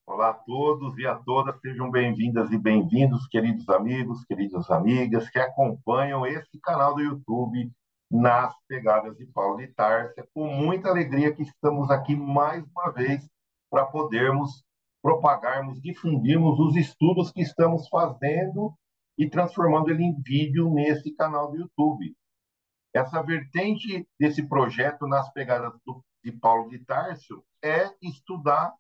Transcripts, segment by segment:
Olá a todos e a todas, sejam bem-vindas e bem-vindos, queridos amigos, queridas amigas que acompanham esse canal do YouTube Nas Pegadas de Paulo de Tarso. É com muita alegria que estamos aqui mais uma vez para podermos propagarmos, difundirmos os estudos que estamos fazendo e transformando ele em vídeo nesse canal do YouTube. Essa vertente desse projeto Nas Pegadas de Paulo de Tarso é estudar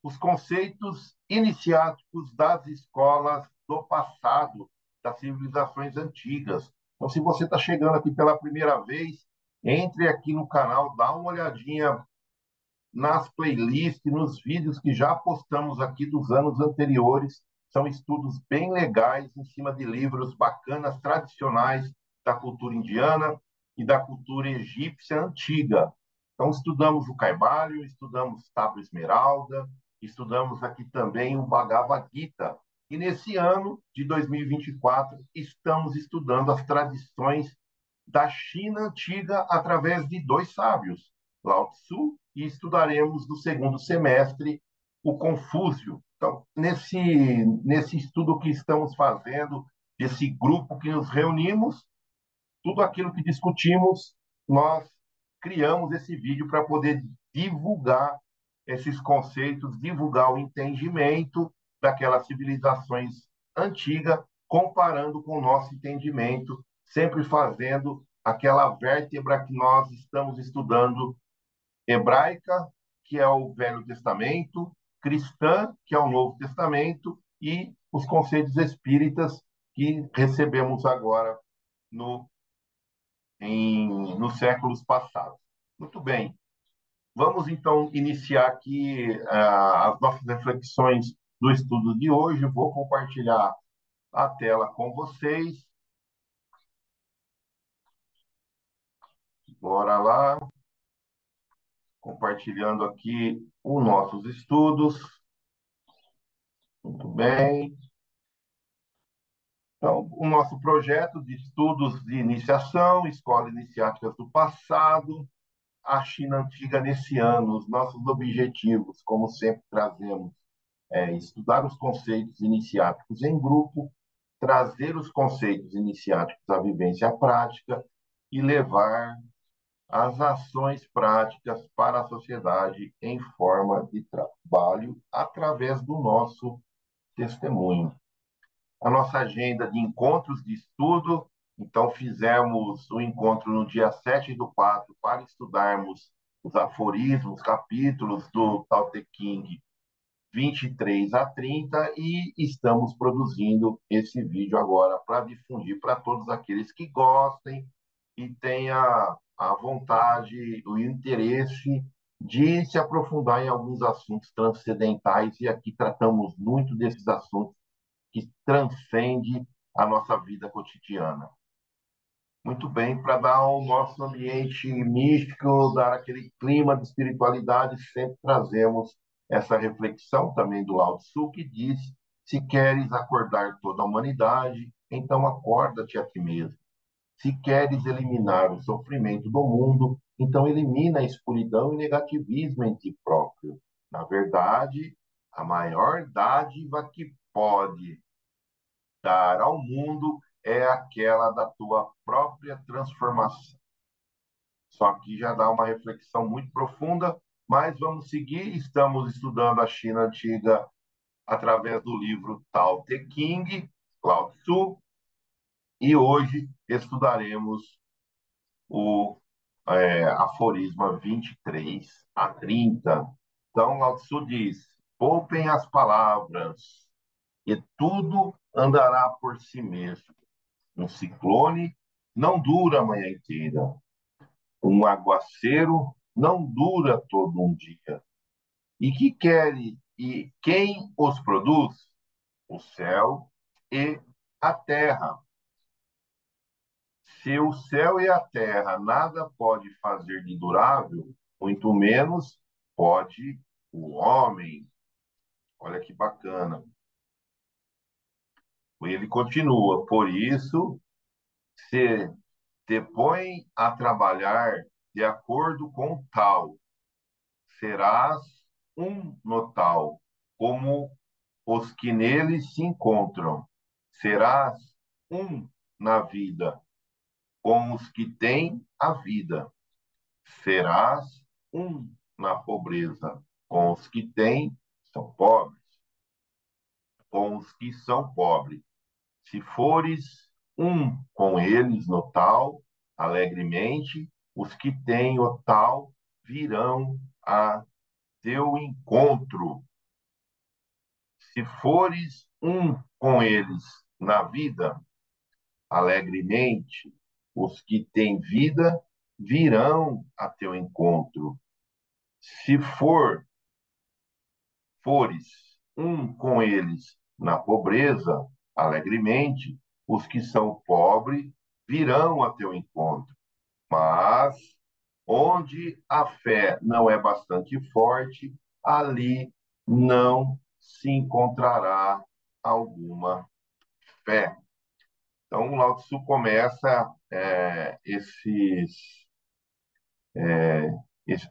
os conceitos iniciáticos das escolas do passado, das civilizações antigas. Então, se você está chegando aqui pela primeira vez, entre aqui no canal, dá uma olhadinha nas playlists, nos vídeos que já postamos aqui dos anos anteriores. São estudos bem legais em cima de livros bacanas, tradicionais da cultura indiana e da cultura egípcia antiga. Então, estudamos o Caibalho, estudamos Tábua Esmeralda, estudamos aqui também o Bhagavad Gita. E nesse ano de 2024, estamos estudando as tradições da China antiga através de dois sábios, Lao Tzu, e estudaremos no segundo semestre o Confúcio. Então, nesse estudo que estamos fazendo, desse grupo que nos reunimos, tudo aquilo que discutimos, nós criamos esse vídeo para poder divulgar esses conceitos, divulgar o entendimento daquelas civilizações antigas, comparando com o nosso entendimento, sempre fazendo aquela vértebra que nós estamos estudando, hebraica, que é o Velho Testamento, cristã, que é o Novo Testamento, e os conceitos espíritas que recebemos agora no nos séculos passados. Muito bem, vamos então iniciar aqui as nossas reflexões do estudo de hoje. Vou compartilhar a tela com vocês. Bora lá, compartilhando aqui os nossos estudos. Muito bem. Então, o nosso projeto de estudos de iniciação, Escola Iniciáticas do Passado, a China Antiga nesse ano, os nossos objetivos, como sempre trazemos, estudar os conceitos iniciáticos em grupo, trazer os conceitos iniciáticos à vivência prática e levar as ações práticas para a sociedade em forma de trabalho através do nosso testemunho. A nossa agenda de encontros de estudo, então fizemos o encontro no dia 7/4 para estudarmos os aforismos, capítulos do Tao Te Ching 23 a 30 e estamos produzindo esse vídeo agora para difundir para todos aqueles que gostem e tenham a vontade, o interesse de se aprofundar em alguns assuntos transcendentais, e aqui tratamos muito desses assuntos que transcendem a nossa vida cotidiana. Muito bem, para dar o nosso ambiente místico, dar aquele clima de espiritualidade, sempre trazemos essa reflexão também do Lao Tzu, que diz: se queres acordar toda a humanidade, então acorda-te a ti mesmo. Se queres eliminar o sofrimento do mundo, então elimina a escuridão e negativismo em ti próprio. Na verdade, a maior dádiva que pode dar ao mundo é aquela da tua própria transformação. Só que já dá uma reflexão muito profunda, mas vamos seguir. Estamos estudando a China antiga através do livro Tao Te Ching, Lao Tzu, e hoje estudaremos o aforisma 23 a 30. Então, Lao Tzu diz: poupem as palavras, e tudo andará por si mesmo. Um ciclone não dura a manhã inteira. Um aguaceiro não dura todo um dia. E quem os produz? O céu e a terra. Se o céu e a terra nada pode fazer de durável, muito menos pode o homem. Olha que bacana. Ele continua: por isso, se te põe a trabalhar de acordo com tal, serás um no tal. como os que neles se encontram. Serás um na vida com os que têm a vida. Serás um na pobreza com os que têm, são pobres, com os que são pobres. Se fores um com eles no tal, alegremente, os que têm o tal virão a teu encontro. Se fores um com eles na vida, alegremente, os que têm vida virão a teu encontro. Se fores um com eles na pobreza, alegremente, os que são pobres virão a teu encontro. Mas onde a fé não é bastante forte, ali não se encontrará alguma fé. Então, o Lao Tzu começa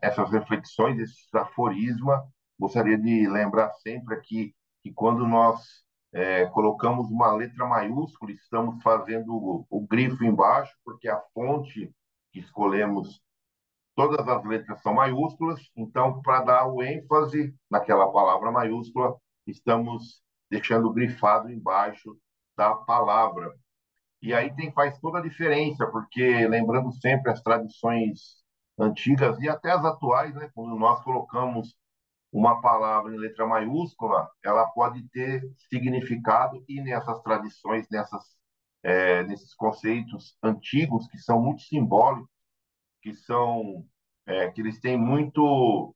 essas reflexões, esses aforismas. Gostaria de lembrar sempre aqui que quando nós colocamos uma letra maiúscula, estamos fazendo o grifo embaixo, porque a fonte que escolhemos, todas as letras são maiúsculas, então, para dar o ênfase naquela palavra maiúscula, estamos deixando grifado embaixo da palavra. E aí faz toda a diferença, porque lembrando sempre as tradições antigas e até as atuais, né? Quando nós colocamos uma palavra em letra maiúscula, ela pode ter significado e nessas tradições, nesses conceitos antigos que são muito simbólicos, que eles têm muito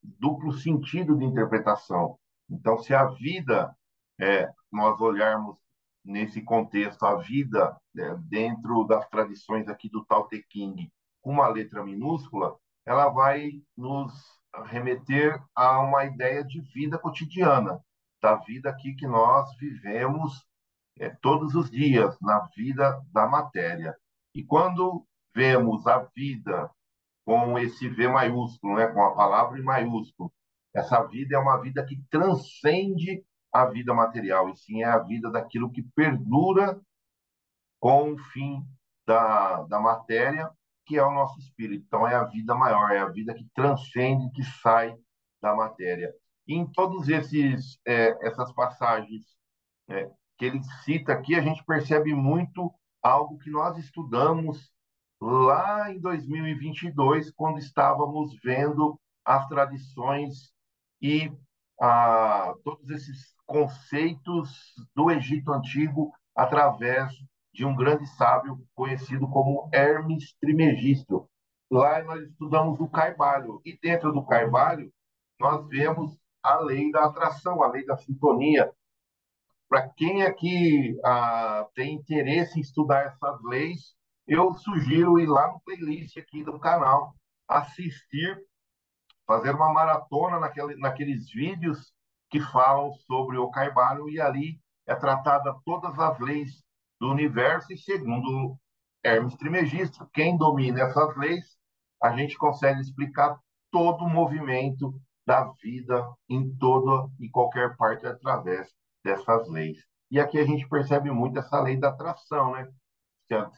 duplo sentido de interpretação. Então, se a vida, nós olharmos nesse contexto, a vida dentro das tradições aqui do Tao Te Ching, com uma letra minúscula, ela vai nos remeter a uma ideia de vida cotidiana, da vida aqui que nós vivemos todos os dias, na vida da matéria. E quando vemos a vida com esse V maiúsculo, né, com a palavra em maiúsculo. Essa vida é uma vida que transcende a vida material, e sim é a vida daquilo que perdura com o fim da matéria, que é o nosso espírito. Então, é a vida maior, é a vida que transcende, que sai da matéria. E em todos essas passagens que ele cita aqui, a gente percebe muito algo que nós estudamos lá em 2022, quando estávamos vendo as tradições e todos esses conceitos do Egito Antigo através de um grande sábio conhecido como Hermes Trismegisto. Lá nós estudamos o Carvalho, e dentro do Carvalho nós vemos a lei da atração, a lei da sintonia. Para quem aqui tem interesse em estudar essas leis, eu sugiro ir lá no playlist aqui do canal, assistir, fazer uma maratona naqueles vídeos que falam sobre o Carvalho, e ali é tratada todas as leis do universo, e segundo Hermes Trismegisto, quem domina essas leis, a gente consegue explicar todo o movimento da vida em toda e qualquer parte através dessas leis. E aqui a gente percebe muito essa lei da atração, né?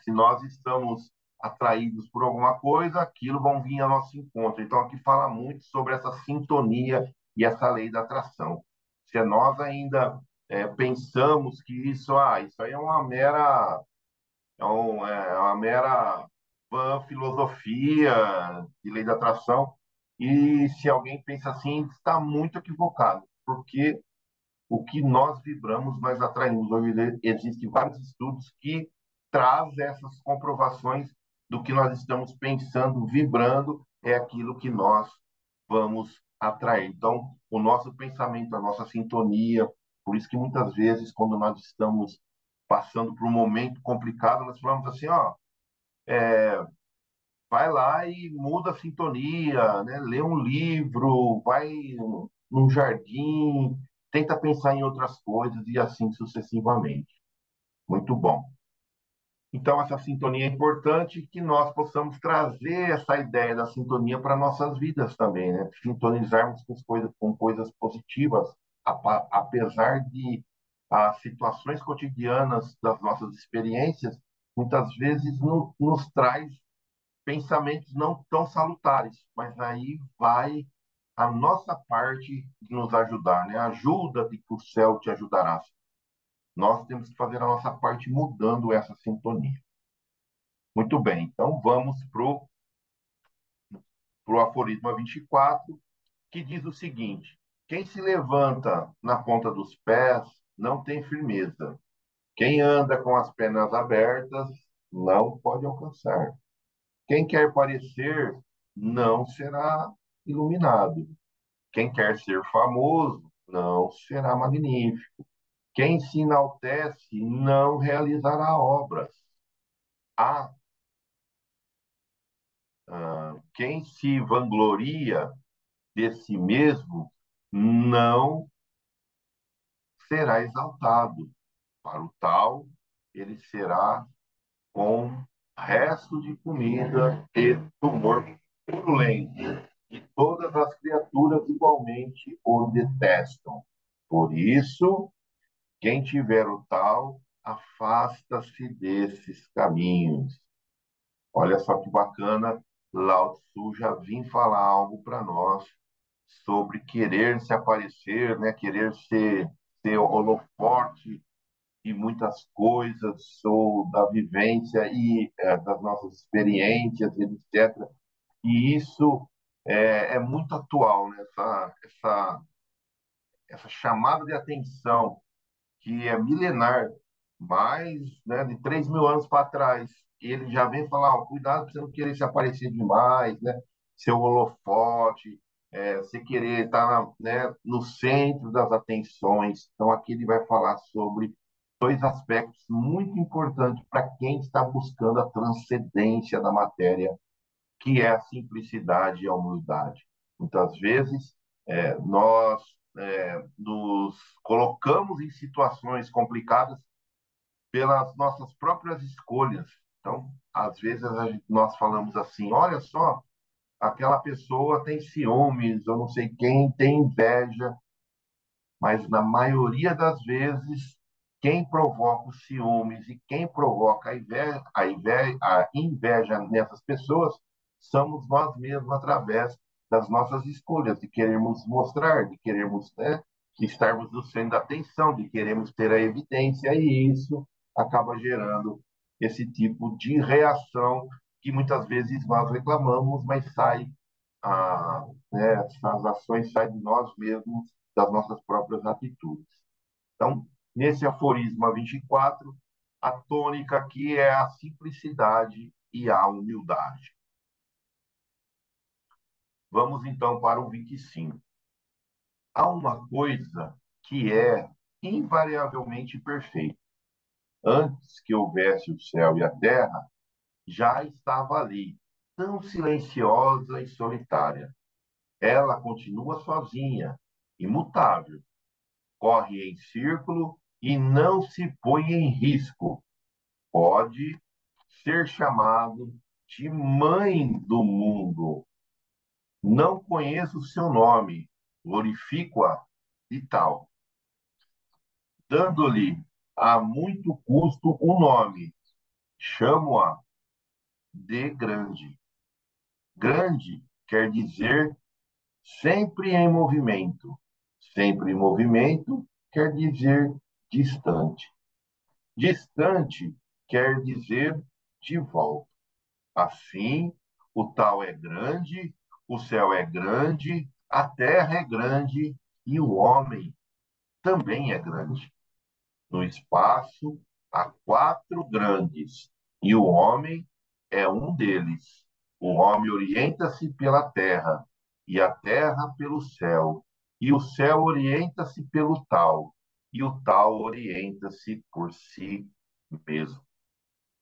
Se nós estamos atraídos por alguma coisa, aquilo vão vir ao nosso encontro. Então aqui fala muito sobre essa sintonia e essa lei da atração. Se nós ainda pensamos que isso aí é uma mera filosofia de lei da atração, e se alguém pensa assim, está muito equivocado, porque o que nós vibramos, nós atraímos. Hoje existem vários estudos que trazem essas comprovações do que nós estamos pensando, vibrando, é aquilo que nós vamos atrair. Então, o nosso pensamento, a nossa sintonia, por isso que muitas vezes, quando nós estamos passando por um momento complicado, nós falamos assim, ó, vai lá e muda a sintonia, né? Lê um livro, vai num jardim, tenta pensar em outras coisas e assim sucessivamente. Muito bom. Então, essa sintonia é importante que nós possamos trazer essa ideia da sintonia para nossas vidas também, né? Sintonizarmos com coisas positivas, apesar de as situações cotidianas das nossas experiências, muitas vezes nos traz pensamentos não tão salutares, mas aí vai a nossa parte de nos ajudar, né? Ajuda de que o céu te ajudará. Nós temos que fazer a nossa parte mudando essa sintonia. Muito bem, então vamos para o aforisma 24, que diz o seguinte: quem se levanta na ponta dos pés não tem firmeza. Quem anda com as pernas abertas não pode alcançar. Quem quer parecer não será iluminado. Quem quer ser famoso não será magnífico. Quem se enaltece não realizará obras. Há quem se vangloria de si mesmo não será exaltado. Para o tal, ele será com resto de comida e tumor purulento. E todas as criaturas igualmente o detestam. Por isso, quem tiver o tal, afasta-se desses caminhos. Olha só que bacana, Lao Tzu já vim falar algo para nós sobre querer se aparecer, né? Querer ser holofote de muitas coisas, ou da vivência e das nossas experiências, etc. E isso é muito atual, né? Essa chamada de atenção que é milenar, mais, né, de 3.000 anos para trás. Ele já vem falar, ó, cuidado para você não querer se aparecer demais, né? Ser o holofote, você querer estar né, no centro das atenções. Então, aqui ele vai falar sobre dois aspectos muito importantes para quem está buscando a transcendência da matéria, que é a simplicidade e a humildade. Muitas vezes, nós nos colocamos em situações complicadas pelas nossas próprias escolhas. Então, às vezes, nós falamos assim: olha só, aquela pessoa tem ciúmes, ou não sei quem tem inveja, mas na maioria das vezes, quem provoca os ciúmes e quem provoca a inveja nessas pessoas somos nós mesmos, através das nossas escolhas, de querermos mostrar, de querermos, né, de estarmos no centro da atenção, de queremos ter a evidência, e isso acaba gerando esse tipo de reação que muitas vezes nós reclamamos, mas sai né, essas ações saem de nós mesmos, das nossas próprias atitudes. Então, nesse aforisma 24, a tônica aqui é a simplicidade e a humildade. Vamos então para o 25. Há uma coisa que é invariavelmente perfeita. Antes que houvesse o céu e a terra, já estava ali, tão silenciosa e solitária. Ela continua sozinha, imutável, corre em círculo e não se põe em risco. Pode ser chamado de mãe do mundo. Não conheço o seu nome, glorifico-a e tal, dando-lhe a muito custo um nome. Chamo-a de grande. Grande quer dizer sempre em movimento. Sempre em movimento quer dizer distante. Distante quer dizer de volta. Assim, o tal é grande, o céu é grande, a terra é grande e o homem também é grande. No espaço há quatro grandes e o homem é um deles. O homem orienta-se pela terra e a terra pelo céu, e o céu orienta-se pelo tal, e o tal orienta-se por si mesmo.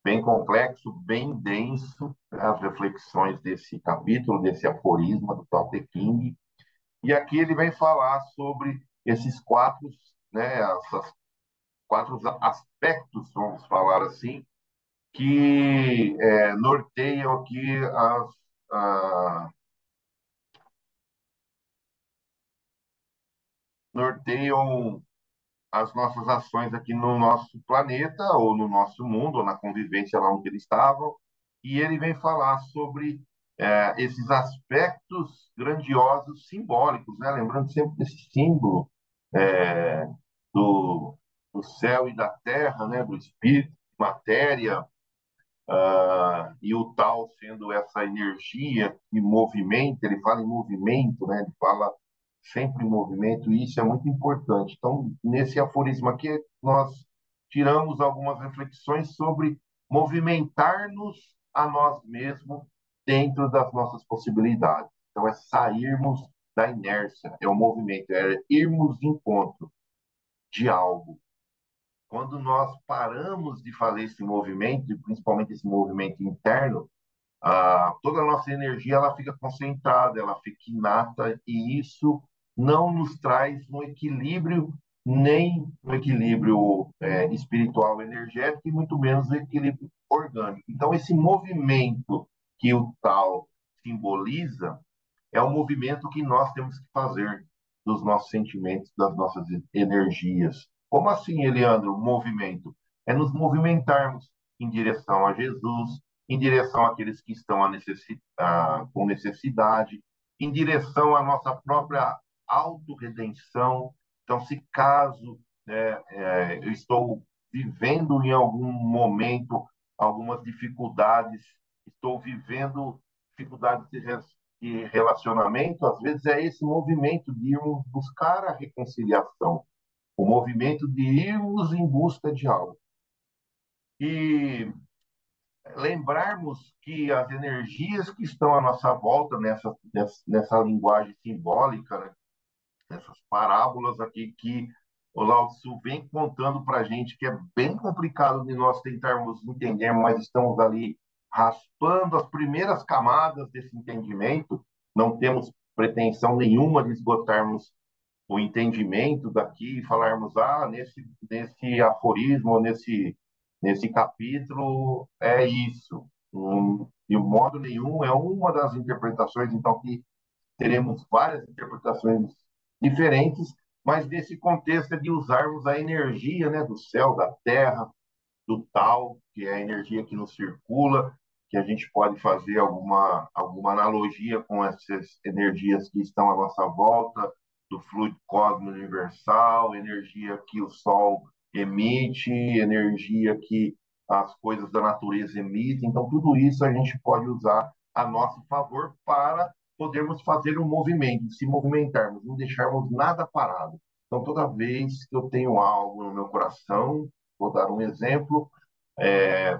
Bem complexo, bem denso, né, as reflexões desse capítulo, desse aforisma do Tao Te Ching. E aqui ele vem falar sobre esses quatro, né, essas quatro aspectos, vamos falar assim, que norteiam aqui a- norteiam as nossas ações aqui no nosso planeta, ou no nosso mundo, ou na convivência lá onde eles estavam, e ele vem falar sobre esses aspectos grandiosos simbólicos, né? Lembrando sempre desse símbolo é, do, do céu e da terra, né? Do espírito, matéria, e o tal sendo essa energia que movimenta, ele fala em movimento, né? Ele fala sempre em movimento, e isso é muito importante. Então, nesse aforismo aqui, nós tiramos algumas reflexões sobre movimentar-nos a nós mesmos dentro das nossas possibilidades. Então, é sairmos da inércia, é o movimento, é irmos de encontro de algo. Quando nós paramos de fazer esse movimento, e principalmente esse movimento interno, toda a nossa energia ela fica concentrada, ela fica inata, e isso não nos traz um equilíbrio, nem um equilíbrio espiritual, energético, e muito menos um equilíbrio orgânico. Então, esse movimento que o tal simboliza é o movimento que nós temos que fazer dos nossos sentimentos, das nossas energias. Como assim, Eliandro, movimento? É nos movimentarmos em direção a Jesus, em direção àqueles que estão com necessidade, em direção à nossa própria autorredenção. Então, se caso eu estou vivendo em algum momento algumas dificuldades, estou vivendo dificuldades de relacionamento, às vezes é esse movimento de irmos buscar a reconciliação, o movimento de irmos em busca de algo. E lembrarmos que as energias que estão à nossa volta nessa linguagem simbólica, né? Essas parábolas aqui que o Lao Tzu vem contando para a gente, que é bem complicado de nós tentarmos entender, mas estamos ali raspando as primeiras camadas desse entendimento, não temos pretensão nenhuma de esgotarmos o entendimento daqui e falarmos, nesse aforismo, nesse capítulo, é isso. De modo nenhum, é uma das interpretações, então, que teremos várias interpretações diferentes, mas nesse contexto é de usarmos a energia, né, do céu, da terra, do tal, que é a energia que nos circula, que a gente pode fazer alguma analogia com essas energias que estão à nossa volta, do fluido cósmico universal, energia que o Sol emite, energia que as coisas da natureza emitem. Então, tudo isso a gente pode usar a nosso favor para podermos fazer um movimento, se movimentarmos, não deixarmos nada parado. Então, toda vez que eu tenho algo no meu coração, vou dar um exemplo, é,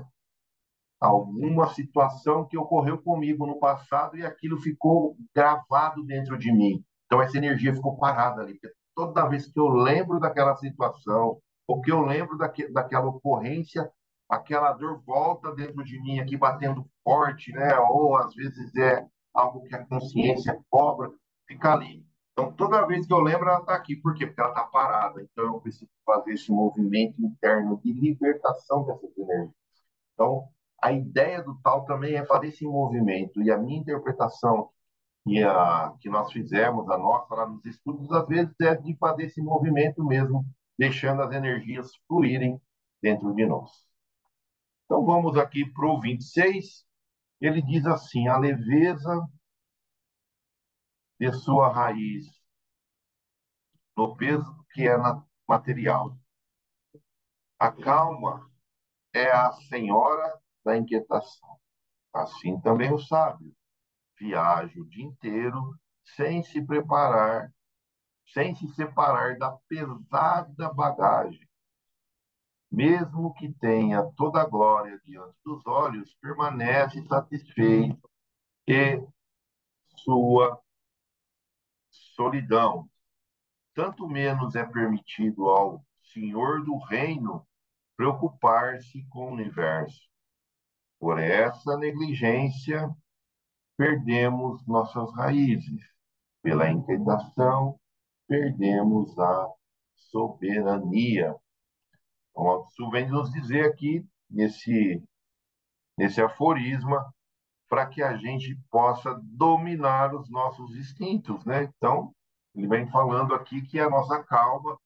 alguma situação que ocorreu comigo no passado e aquilo ficou gravado dentro de mim. Então, essa energia ficou parada ali. Toda vez que eu lembro daquela situação, ou que eu lembro daquela ocorrência, aquela dor volta dentro de mim aqui batendo forte, né? Ou às vezes é algo que a consciência cobra, fica ali. Então, toda vez que eu lembro, ela está aqui. Por quê? Porque ela está parada. Então, eu preciso fazer esse movimento interno de libertação dessas energias. Então, a ideia do tal também é fazer esse movimento. E a minha interpretação que nós fizemos, a nossa lá nos estudos, às vezes é de fazer esse movimento mesmo, deixando as energias fluírem dentro de nós. Então, vamos aqui para o 26. Ele diz assim: a leveza de sua raiz no peso que é material. A calma é a senhora da inquietação. Assim também o sábio viaja o dia inteiro sem se preparar, sem se separar da pesada bagagem. Mesmo que tenha toda a glória diante dos olhos, permanece satisfeito e sua solidão. Tanto menos é permitido ao Senhor do Reino preocupar-se com o universo. Por essa negligência, perdemos nossas raízes. Pela inquietação, perdemos a soberania. Então, o Tzu vem nos dizer aqui, nesse nesse aforisma, para que a gente possa dominar os nossos instintos, né? Então, ele vem falando aqui que a nossa calma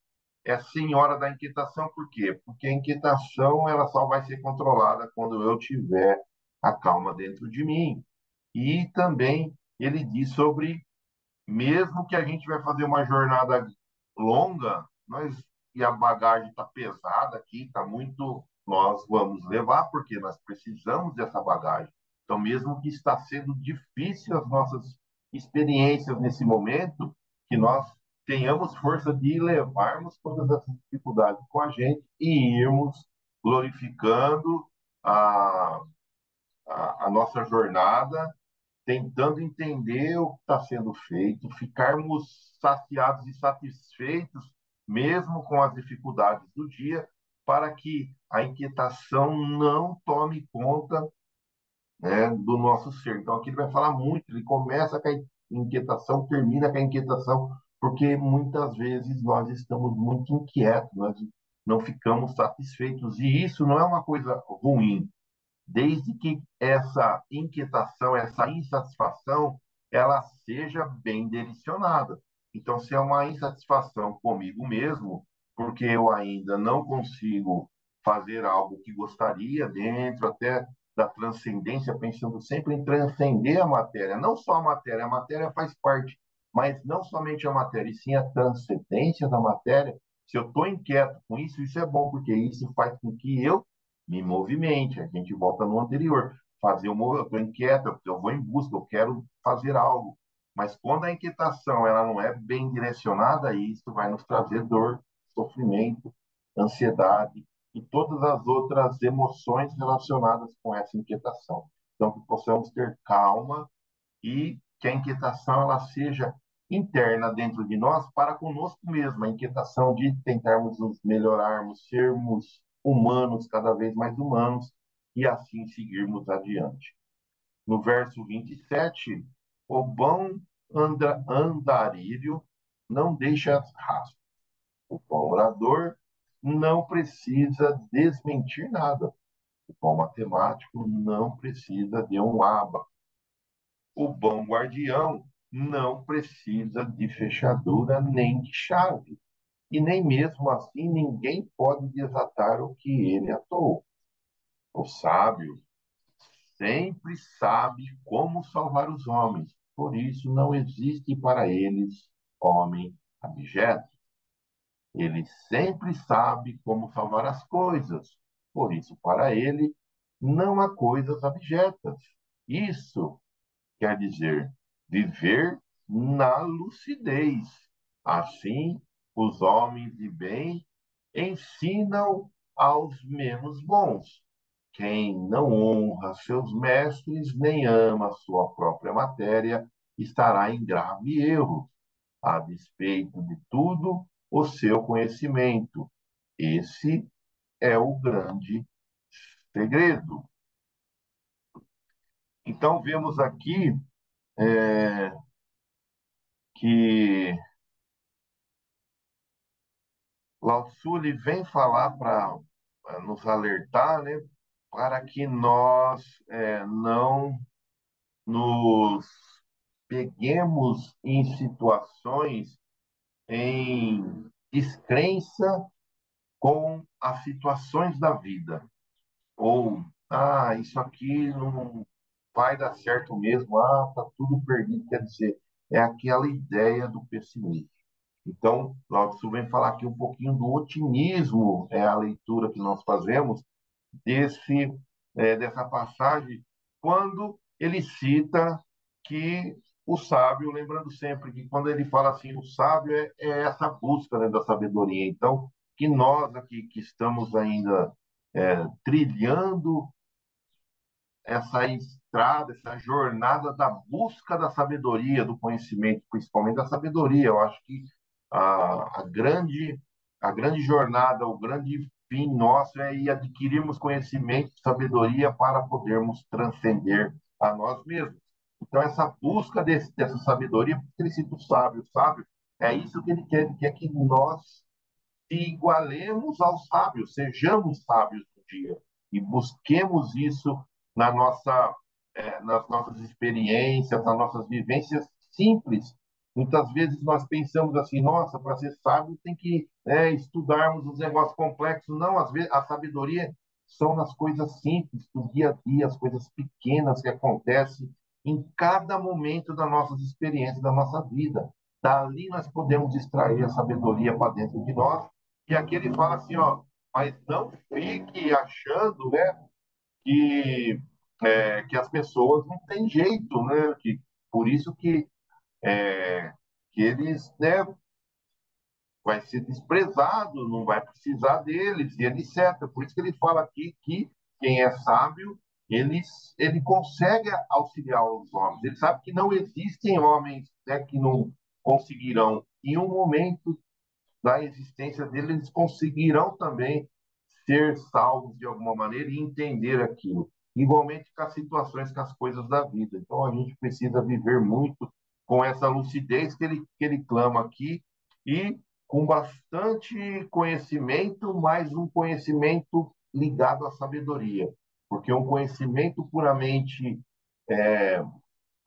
é senhora da inquietação, por quê? Porque a inquietação ela só vai ser controlada quando eu tiver a calma dentro de mim. E também ele diz sobre, mesmo que a gente vai fazer uma jornada longa, e a bagagem está pesada aqui, está muito, nós vamos levar, porque nós precisamos dessa bagagem. Então, mesmo que está sendo difícil as nossas experiências nesse momento, que nós tenhamos força de levarmos todas essas dificuldades com a gente e irmos glorificando a, a nossa jornada, tentando entender o que está sendo feito, ficarmos saciados e satisfeitos, mesmo com as dificuldades do dia, para que a inquietação não tome conta, né, do nosso ser. Então, aqui ele vai falar muito, ele começa com a inquietação, termina com a inquietação, porque muitas vezes nós estamos muito inquietos, nós não ficamos satisfeitos, e isso não é uma coisa ruim, desde que essa inquietação, essa insatisfação, ela seja bem direcionada. Então, se é uma insatisfação comigo mesmo, porque eu ainda não consigo fazer algo que gostaria dentro até da transcendência, pensando sempre em transcender a matéria, não só a matéria faz parte, mas não somente a matéria, e sim a transcendência da matéria. Se eu estou inquieto com isso é bom, porque isso faz com que eu me movimente. A gente volta no anterior. Fazer o movimento, eu estou inquieto, eu vou em busca, eu quero fazer algo. Mas quando a inquietação ela não é bem direcionada, isso vai nos trazer dor, sofrimento, ansiedade e todas as outras emoções relacionadas com essa inquietação. Então, que possamos ter calma e que a inquietação ela seja interna dentro de nós para conosco mesmo, a inquietação de tentarmos nos melhorarmos, sermos humanos, cada vez mais humanos, e assim seguirmos adiante. No verso 27, o bom andarilho não deixa rastro. O bom orador não precisa desmentir nada. O bom matemático não precisa de um aba. O bom guardião não precisa de fechadura nem de chave, e nem mesmo assim ninguém pode desatar o que ele atou. O sábio sempre sabe como salvar os homens, por isso não existe para eles homem abjeto. Ele sempre sabe como salvar as coisas, por isso para ele não há coisas abjetas. Isso quer dizer viver na lucidez. Assim, os homens de bem ensinam aos menos bons. Quem não honra seus mestres nem ama sua própria matéria estará em grave erro, a despeito de tudo o seu conhecimento. Esse é o grande segredo. Então, vemos aqui que Lao Tzu ele vem falar para nos alertar, né, para que nós não nos peguemos em situações em descrença com as situações da vida. Ou, isso aqui não vai dar certo mesmo, tá tudo perdido. Quer dizer, é aquela ideia do pessimismo. Então, Lao Tzu vem falar aqui um pouquinho do otimismo, é a leitura que nós fazemos dessa passagem, quando ele cita que o sábio, lembrando sempre que quando ele fala assim, o sábio é essa busca, né, da sabedoria. Então, que nós aqui que estamos ainda trilhando essa estrada, essa jornada da busca da sabedoria, do conhecimento, principalmente da sabedoria. Eu acho que a grande jornada, o grande fim nosso é ir adquirirmos conhecimento, sabedoria para podermos transcender a nós mesmos. Então, essa busca dessa sabedoria, porque ele cita o sábio, é isso que ele quer que nós se igualemos aos sábios, sejamos sábios um dia e busquemos isso na nossa, nas nossas experiências, nas nossas vivências simples. Muitas vezes nós pensamos assim, nossa, para ser sábio tem que estudarmos os negócios complexos. Não, às vezes a sabedoria são nas coisas simples, do dia a dia, as coisas pequenas que acontecem em cada momento das nossas experiências, da nossa vida. Dali nós podemos extrair a sabedoria para dentro de nós. E aqui ele fala assim, ó, mas não fique achando, né, que, que as pessoas não têm jeito, né? Que, por isso que eles, né, vai ser desprezado, não vai precisar deles, e etc. Por isso que ele fala aqui que quem é sábio, ele consegue auxiliar os homens. Ele sabe que não existem homens, né, que não conseguirão, em um momento da existência dele, eles conseguirão também ser salvos de alguma maneira e entender aquilo. Igualmente com as situações, com as coisas da vida. Então a gente precisa viver muito com essa lucidez que ele clama aqui e com bastante conhecimento, mas um conhecimento ligado à sabedoria. Porque um conhecimento puramente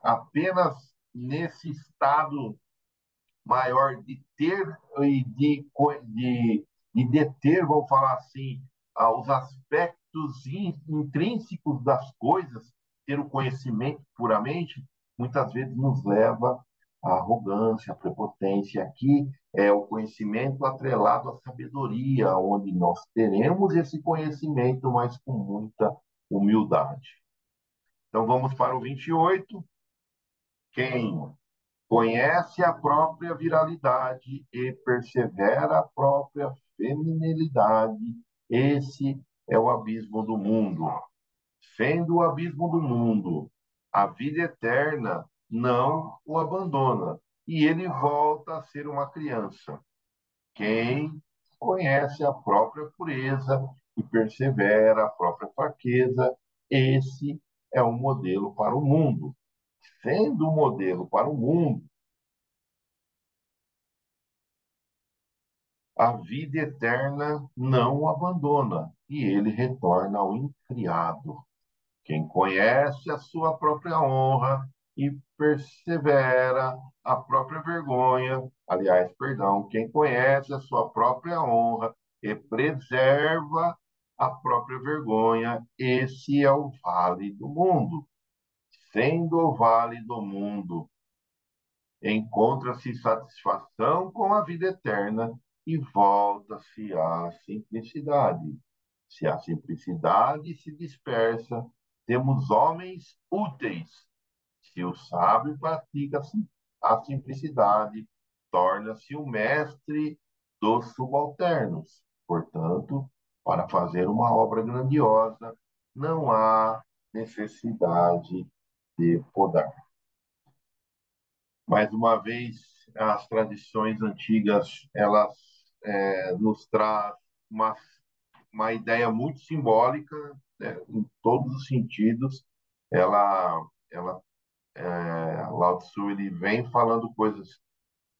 apenas nesse estado maior de ter e de deter, vamos falar assim, os aspectos intrínsecos das coisas, ter o conhecimento puramente, muitas vezes nos leva à arrogância, à prepotência. Aqui é o conhecimento atrelado à sabedoria, onde nós teremos esse conhecimento, mas com muita humildade. Então vamos para o 28. Quem conhece a própria viralidade e persevera a própria feminilidade. Esse é o abismo do mundo. Sendo o abismo do mundo, a vida eterna não o abandona e ele volta a ser uma criança. Quem conhece a própria pureza e persevera a própria fraqueza, esse é um modelo para o mundo. Sendo um modelo para o mundo, a vida eterna não o abandona e ele retorna ao incriado. Quem conhece a sua própria honra e persevera a própria vergonha, aliás, perdão, quem conhece a sua própria honra e preserva a própria vergonha, esse é o vale do mundo. Sendo o vale do mundo, encontra-se satisfação com a vida eterna e volta-se à simplicidade. Se a simplicidade se dispersa, temos homens úteis. Se o sábio pratica a simplicidade, torna-se o mestre dos subalternos. Portanto, para fazer uma obra grandiosa, não há necessidade de podar. Mais uma vez, as tradições antigas, elas nos traz uma, uma ideia muito simbólica, né, em todos os sentidos. Ela Lao Tzu, ele vem falando coisas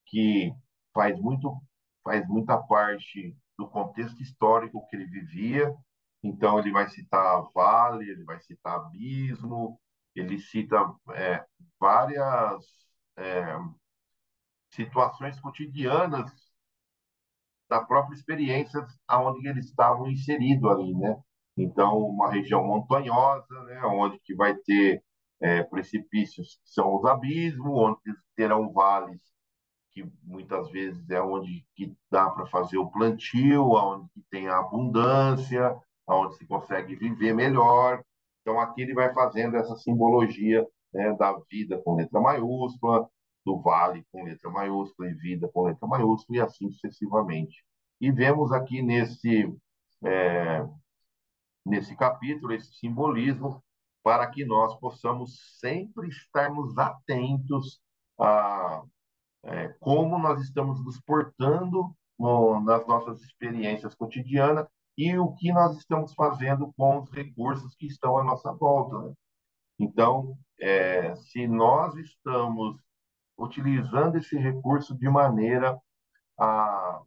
que faz muito, faz muita parte do contexto histórico que ele vivia. Então, ele vai citar vale, ele vai citar abismo, ele cita várias é, situações cotidianas da própria experiência aonde eles estavam inseridos ali, né? Então, uma região montanhosa, né, onde que vai ter precipícios que são os abismos, onde terão vales que muitas vezes é onde que dá para fazer o plantio, onde que tem a abundância, onde se consegue viver melhor. Então, aqui ele vai fazendo essa simbologia, né, da vida com letra maiúscula, do vale com letra maiúscula e vida com letra maiúscula, e assim sucessivamente. E vemos aqui nesse capítulo esse simbolismo para que nós possamos sempre estarmos atentos a como nós estamos nos portando nas nossas experiências cotidianas e o que nós estamos fazendo com os recursos que estão à nossa volta, né? Então, se nós estamos utilizando esse recurso de maneira a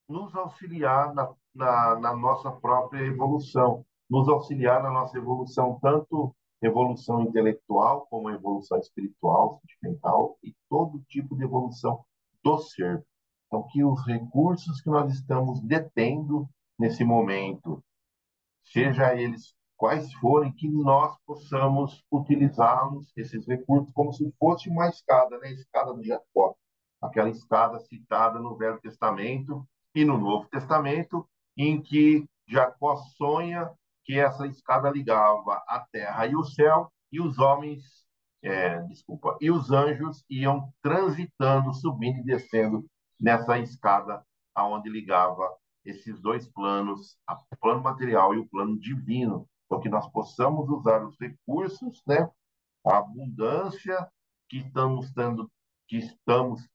nos auxiliar na nossa própria evolução, nos auxiliar na nossa evolução, tanto evolução intelectual como evolução espiritual, sentimental e todo tipo de evolução do ser. Então, que os recursos que nós estamos detendo nesse momento, seja eles quais forem, que nós possamos utilizá-los, esses recursos, como se fosse uma escada, né? A escada do Jacó, aquela escada citada no Velho Testamento e no Novo Testamento, em que Jacó sonha que essa escada ligava a terra e o céu, e os homens, desculpa, e os anjos iam transitando, subindo e descendo nessa escada aonde ligava esses dois planos, o plano material e o plano divino, para que nós possamos usar os recursos, né, a abundância que estamos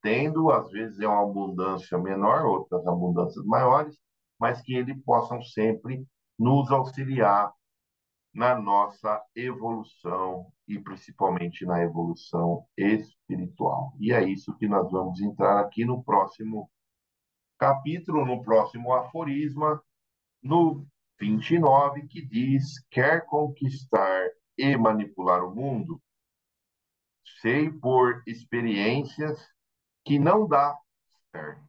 tendo, às vezes é uma abundância menor, outras abundâncias maiores, mas que ele possam sempre nos auxiliar na nossa evolução e principalmente na evolução espiritual. E é isso que nós vamos entrar aqui no próximo capítulo, no próximo aforisma, no 29, que diz: quer conquistar e manipular o mundo, sei por experiências que não dá certo.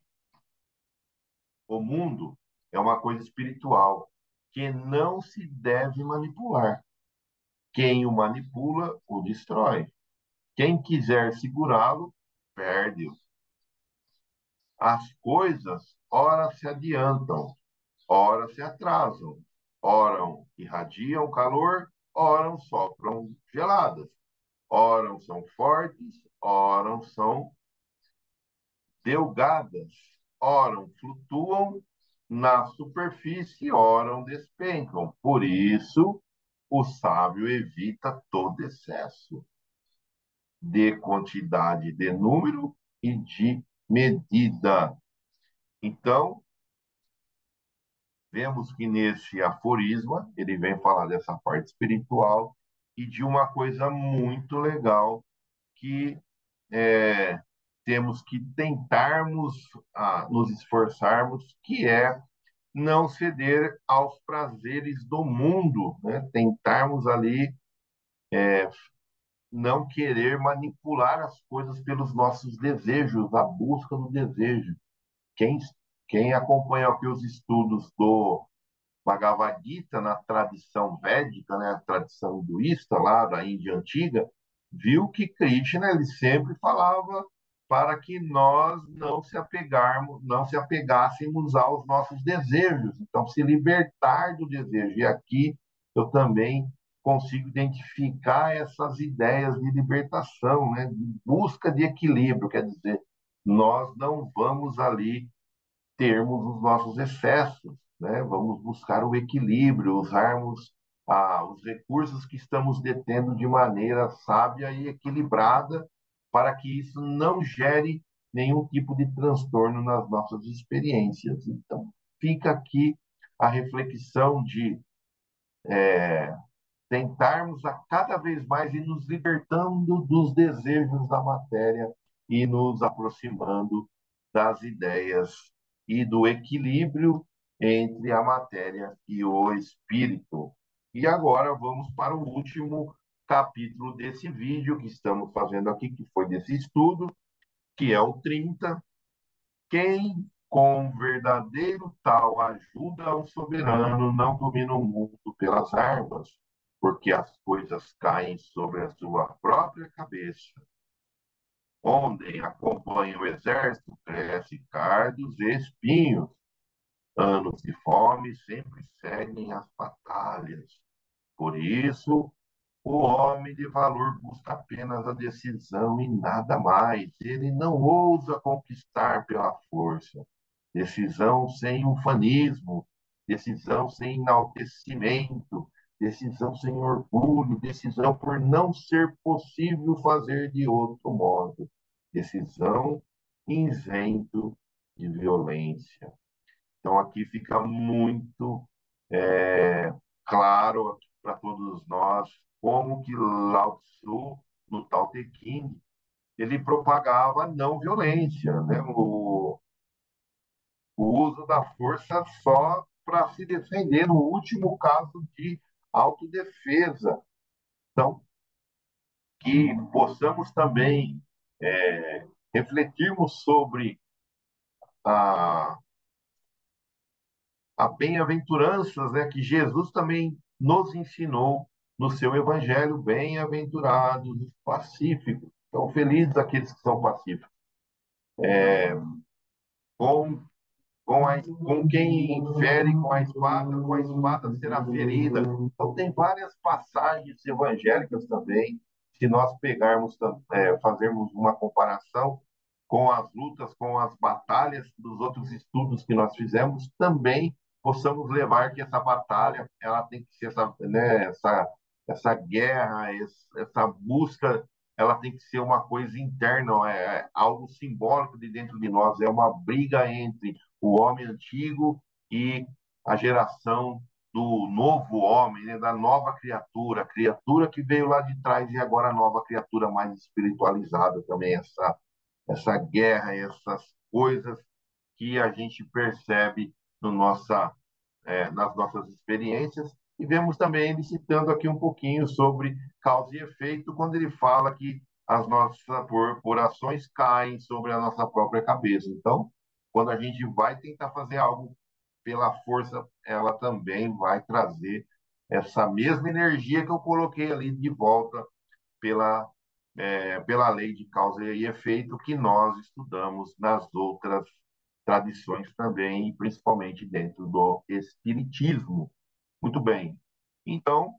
O mundo é uma coisa espiritual que não se deve manipular. Quem o manipula, o destrói. Quem quiser segurá-lo, perde-o. As coisas, ora se adiantam, ora se atrasam, ora irradiam calor, ora sopram geladas, ora são fortes, ora são delgadas, ora flutuam na superfície, ora despencam. Por isso, o sábio evita todo excesso de quantidade, de número e de medida. Então, vemos que nesse aforisma ele vem falar dessa parte espiritual e de uma coisa muito legal que é, temos que tentarmos nos esforçarmos, que é não ceder aos prazeres do mundo, né? Tentarmos ali não querer manipular as coisas pelos nossos desejos, a busca do desejo. Quem, quem acompanha aqui os estudos do Bhagavad Gita na tradição védica, né, a tradição hinduísta lá da Índia antiga, viu que Krishna ele sempre falava para que nós não se apegássemos aos nossos desejos, então se libertar do desejo. E aqui eu também consigo identificar essas ideias de libertação, né, de busca de equilíbrio, quer dizer, nós não vamos ali termos os nossos excessos, né? Vamos buscar o equilíbrio, usarmos os recursos que estamos detendo de maneira sábia e equilibrada para que isso não gere nenhum tipo de transtorno nas nossas experiências. Então, fica aqui a reflexão de tentarmos a cada vez mais ir nos libertando dos desejos da matéria e nos aproximando das ideias e do equilíbrio entre a matéria e o espírito. E agora vamos para o último capítulo desse vídeo que estamos fazendo aqui, que foi desse estudo, que é o 30. Quem com verdadeiro tal ajuda ao soberano não domina o mundo pelas armas, porque as coisas caem sobre a sua própria cabeça. Onde acompanha o exército, cresce cardos e espinhos. Anos de fome sempre seguem as batalhas. Por isso, o homem de valor busca apenas a decisão e nada mais. Ele não ousa conquistar pela força. Decisão sem ufanismo, decisão sem enaltecimento, decisão sem orgulho, decisão por não ser possível fazer de outro modo, decisão isento de violência. Então, aqui fica muito claro para todos nós como que Lao Tzu, no Tao Te Ching, ele propagava não violência, né? O uso da força só para se defender no último caso de autodefesa. Então, que possamos também refletirmos sobre a, a bem-aventuranças, né, que Jesus também nos ensinou no seu evangelho, bem-aventurados os pacíficos. Então, felizes aqueles que são pacíficos. Com com quem fere com a espada será ferida. Então, tem várias passagens evangélicas também, se nós pegarmos, fazermos uma comparação com as lutas, com as batalhas dos outros estudos que nós fizemos, também possamos levar que essa batalha, ela tem que ser essa guerra, essa busca, ela tem que ser uma coisa interna, algo simbólico de dentro de nós, é uma briga entre o homem antigo e a geração do novo homem, né, da nova criatura, a criatura que veio lá de trás e agora a nova criatura mais espiritualizada também, essa guerra, essas coisas que a gente percebe nas nossas experiências. E vemos também ele citando aqui um pouquinho sobre causa e efeito, quando ele fala que as nossas corporações caem sobre a nossa própria cabeça. Então, quando a gente vai tentar fazer algo pela força, ela também vai trazer essa mesma energia que eu coloquei ali de volta pela, pela lei de causa e efeito que nós estudamos nas outras tradições também, principalmente dentro do Espiritismo. Muito bem. Então,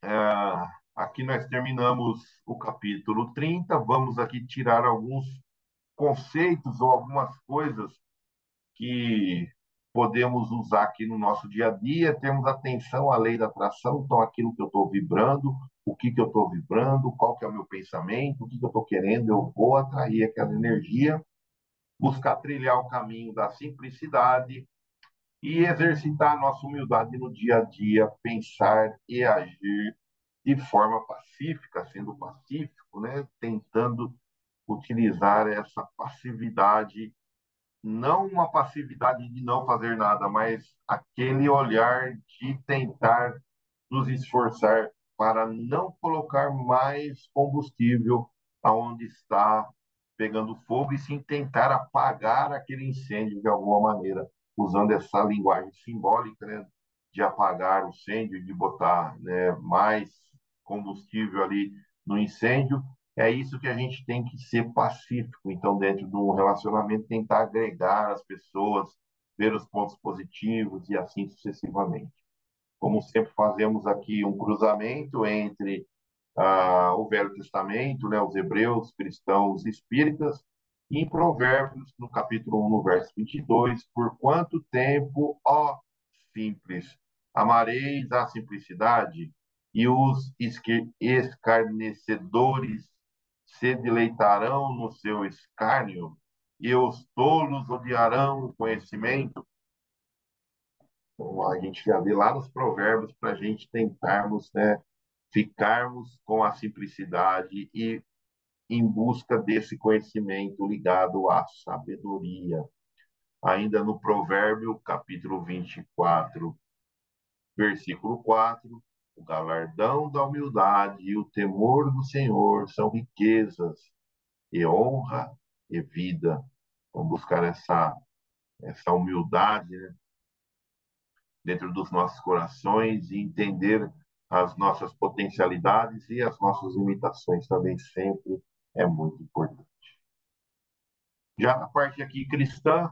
é, aqui nós terminamos o capítulo 30. Vamos aqui tirar alguns conceitos ou algumas coisas que podemos usar aqui no nosso dia a dia, temos atenção à lei da atração, então aquilo que eu estou vibrando, o que eu estou vibrando, qual que é o meu pensamento, o que eu estou querendo, eu vou atrair aquela energia, buscar trilhar o caminho da simplicidade e exercitar a nossa humildade no dia a dia, pensar e agir de forma pacífica, sendo pacífico, né? Tentando utilizar essa passividade, não uma passividade de não fazer nada, mas aquele olhar de tentar nos esforçar para não colocar mais combustível aonde está pegando fogo e sim tentar apagar aquele incêndio de alguma maneira, usando essa linguagem simbólica, né, de apagar o incêndio, de botar, né, mais combustível ali no incêndio. É isso que a gente tem que ser pacífico. Então, dentro de um relacionamento, tentar agregar as pessoas, ver os pontos positivos e assim sucessivamente. Como sempre fazemos aqui um cruzamento entre o Velho Testamento, né, os hebreus, cristãos espíritas, e em Provérbios, no capítulo 1, no verso 22, por quanto tempo, ó simples, amareis a simplicidade, e os escarnecedores se deleitarão no seu escárnio, e os tolos odiarão o conhecimento. Então, a gente já vê lá nos provérbios para a gente tentarmos, né, ficarmos com a simplicidade e em busca desse conhecimento ligado à sabedoria. Ainda no provérbio, capítulo 24, versículo 4, o galardão da humildade e o temor do Senhor são riquezas e honra e vida. Vamos buscar essa humildade, né, dentro dos nossos corações e entender as nossas potencialidades e as nossas limitações também sempre é muito importante. Já na parte aqui cristã,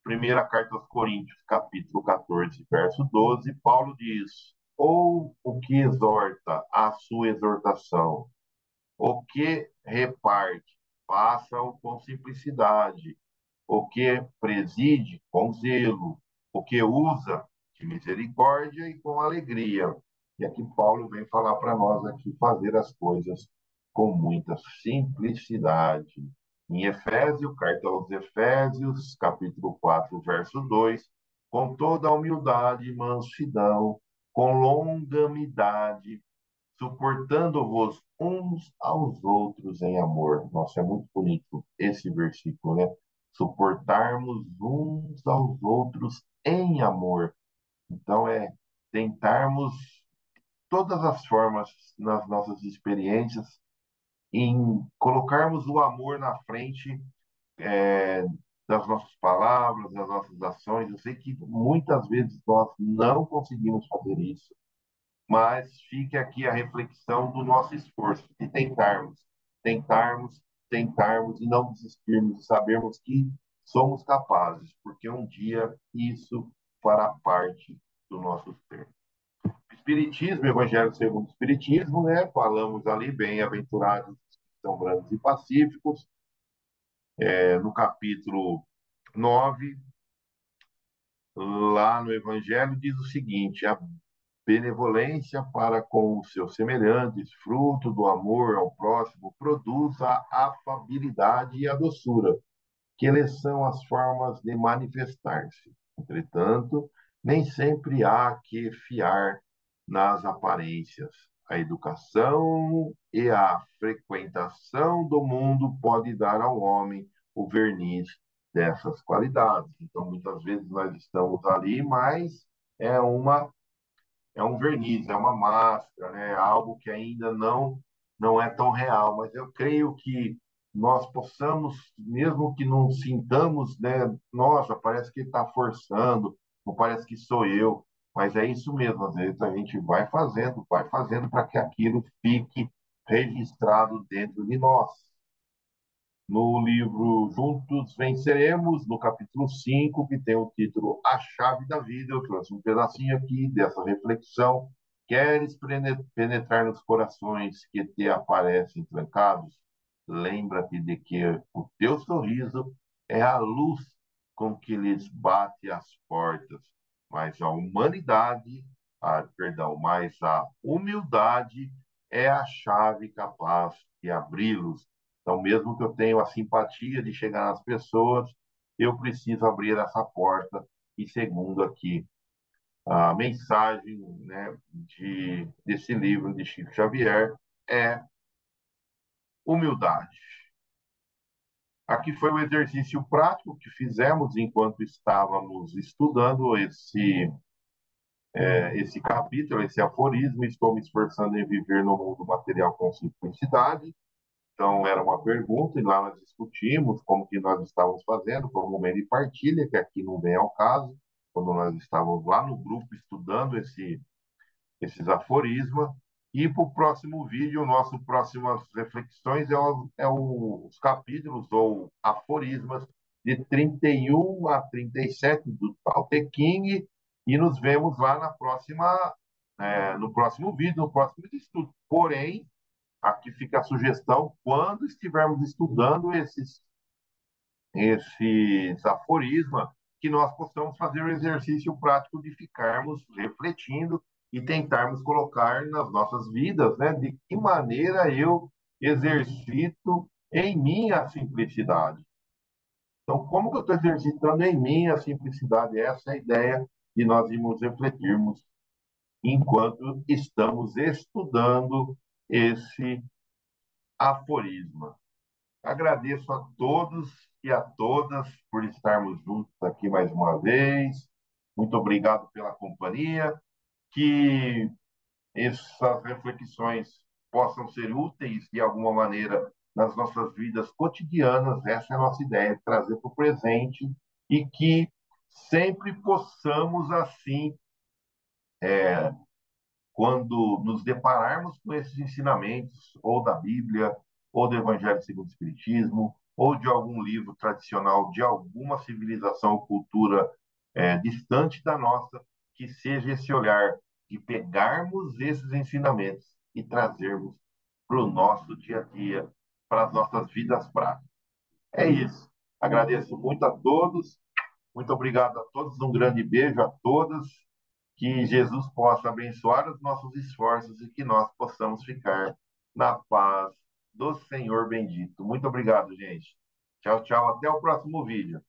primeira carta aos Coríntios, capítulo 14, verso 12, Paulo diz: ou o que exorta a sua exortação, o que reparte, faça-o com simplicidade, o que preside com zelo, o que usa de misericórdia e com alegria. E aqui Paulo vem falar para nós aqui fazer as coisas com muita simplicidade. Em Efésios, carta aos Efésios, capítulo 4, verso 2, com toda a humildade e mansidão, com longanimidade, suportando-vos uns aos outros em amor. Nossa, é muito bonito esse versículo, né? Suportarmos uns aos outros em amor. Então, é tentarmos todas as formas nas nossas experiências em colocarmos o amor na frente é, das nossas palavras, das nossas ações. Eu sei que muitas vezes nós não conseguimos fazer isso, mas fique aqui a reflexão do nosso esforço, de tentarmos, tentarmos e não desistirmos, e sabermos que somos capazes, porque um dia isso fará parte do nosso ser. Espiritismo, Evangelho segundo o Espiritismo, né? Falamos ali, bem-aventurados que são brandos e pacíficos, no capítulo 9, lá no Evangelho, diz o seguinte: a benevolência para com os seus semelhantes, fruto do amor ao próximo, produz a afabilidade e a doçura, que eles são as formas de manifestar-se. Entretanto, nem sempre há que fiar nas aparências. A educação e a frequentação do mundo pode dar ao homem o verniz dessas qualidades. Então, muitas vezes nós estamos ali, mas é uma é um verniz, é uma máscara, né? É algo que ainda não é tão real. Mas eu creio que nós possamos, mesmo que não sintamos, né? Nossa, parece que está forçando, não parece que sou eu. Mas é isso mesmo, às vezes a gente vai fazendo para que aquilo fique registrado dentro de nós. No livro Juntos Venceremos, no capítulo 5, que tem o título A Chave da Vida, eu trouxe um pedacinho aqui dessa reflexão. Queres penetrar nos corações que te aparecem trancados? Lembra-te de que o teu sorriso é a luz com que lhes bate as portas, mas a humanidade, mas a humildade é a chave capaz de abri-los. Então, mesmo que eu tenha a simpatia de chegar nas pessoas, eu preciso abrir essa porta. E segundo aqui a mensagem, né, desse livro de Chico Xavier, é humildade. Aqui foi um exercício prático que fizemos enquanto estávamos estudando esse capítulo, esse aforismo. Estou me esforçando em viver no mundo material com simplicidade. Então, era uma pergunta, e lá nós discutimos como que nós estávamos fazendo, como um momento de partilha, que aqui não vem ao caso, quando nós estávamos lá no grupo estudando esses aforismas. E para o próximo vídeo, nosso próximas reflexões os capítulos ou aforismas de 31 a 37 do Tao Te Ching, e nos vemos lá no próximo vídeo, no próximo estudo. Porém, aqui fica a sugestão, quando estivermos estudando esses aforismas, que nós possamos fazer o exercício prático de ficarmos refletindo e tentarmos colocar nas nossas vidas, né, de que maneira eu exercito em mim a simplicidade. Então, como que eu estou exercitando em mim a simplicidade? Essa é a ideia de nós irmos refletirmos enquanto estamos estudando esse aforisma. Agradeço a todos e a todas por estarmos juntos aqui mais uma vez. Muito obrigado pela companhia. Que essas reflexões possam ser úteis de alguma maneira nas nossas vidas cotidianas. Essa é a nossa ideia, trazer para o presente, e que sempre possamos, assim, quando nos depararmos com esses ensinamentos, ou da Bíblia, ou do Evangelho segundo o Espiritismo, ou de algum livro tradicional de alguma civilização ou cultura distante da nossa, que seja esse olhar de pegarmos esses ensinamentos e trazermos para o nosso dia a dia, para as nossas vidas práticas. É isso. Agradeço muito a todos. Muito obrigado a todos. Um grande beijo a todas. Que Jesus possa abençoar os nossos esforços e que nós possamos ficar na paz do Senhor bendito. Muito obrigado, gente. Tchau, tchau. Até o próximo vídeo.